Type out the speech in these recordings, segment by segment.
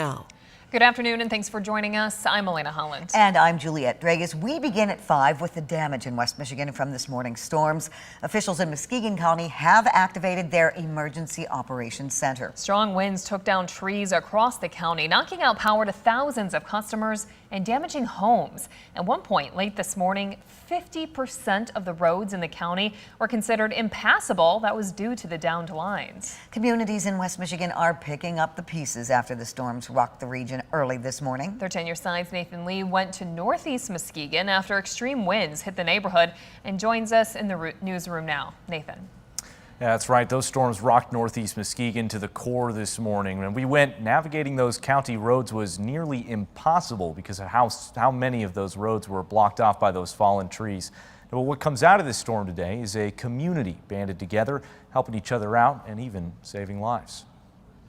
now. Good afternoon and thanks for joining us. I'm Elena Holland. And I'm Juliette Dragas. We begin at 5 with the damage in West Michigan from this morning's storms. Officials in Muskegon County have activated their Emergency Operations Center. Strong winds took down trees across the county, knocking out power to thousands of customers and damaging homes. At one point late this morning, 50% of the roads in the county were considered impassable. That was due to the downed lines. Communities in West Michigan are picking up the pieces after the storms rocked the region early this morning. 13 Your Side's Nathan Lee went to Northeast Muskegon after extreme winds hit the neighborhood and joins us in the newsroom now. Nathan. Yeah, that's right. Those storms rocked Northeast Muskegon to the core this morning. When we went, navigating those county roads was nearly impossible because of how many of those roads were blocked off by those fallen trees. But what comes out of this storm today is a community banded together, helping each other out and even saving lives.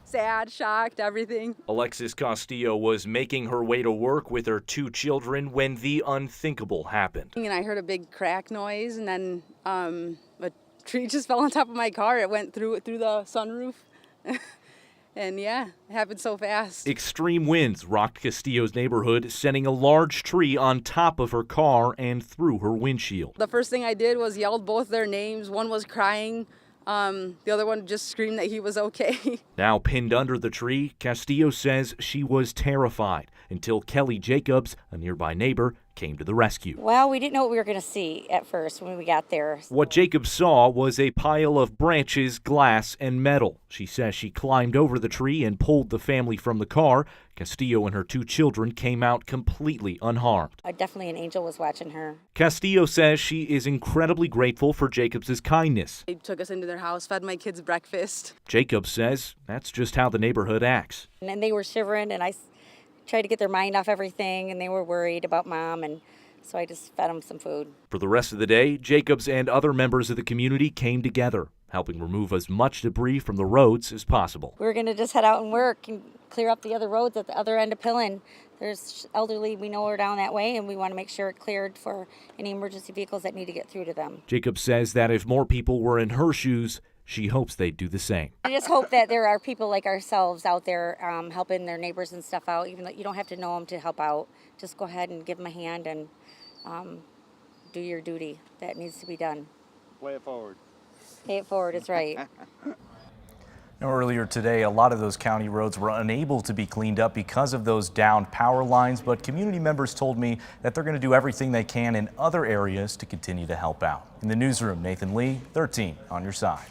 Sad, shocked, everything. Alexis Castillo was making her way to work with her 2 children when the unthinkable happened. And I heard a big crack noise, and then a tree just fell on top of my car. It went through the sunroof. And yeah, it happened so fast. Extreme winds rocked Castillo's neighborhood, sending a large tree on top of her car and through her windshield. The first thing I did was yelled both their names. One was crying. The other one just screamed that he was okay. Now pinned under the tree, Castillo says she was terrified until Kelly Jacobs, a nearby neighbor, came to the rescue. Well, we didn't know what we were going to see at first when we got there. What Jacobs saw was a pile of branches, glass, and metal. She says she climbed over the tree and pulled the family from the car. Castillo and her 2 children came out completely unharmed. Definitely an angel was watching her. Castillo says she is incredibly grateful for Jacobs' kindness. They took us into their house, fed my kids breakfast. Jacobs says that's just how the neighborhood acts. And then they were shivering, and I tried to get their mind off everything, and they were worried about Mom, and so I just fed them some food. For the rest of the day, Jacobs and other members of the community came together, helping remove as much debris from the roads as possible. We were going to just head out and work and clear up the other roads at the other end of Pillin. There's elderly, we know, are down that way, and we want to make sure it cleared for any emergency vehicles that need to get through to them. Jacobs says that if more people were in her shoes, she hopes they'd do the same. I just hope that there are people like ourselves out there helping their neighbors and stuff out, even though you don't have to know them to help out. Just go ahead and give them a hand and do your duty that needs to be done. Play it forward. Pay it forward, it's right. Earlier today, a lot of those county roads were unable to be cleaned up because of those downed power lines, but community members told me that they're going to do everything they can in other areas to continue to help out. In the newsroom, Nathan Lee, 13 on your side.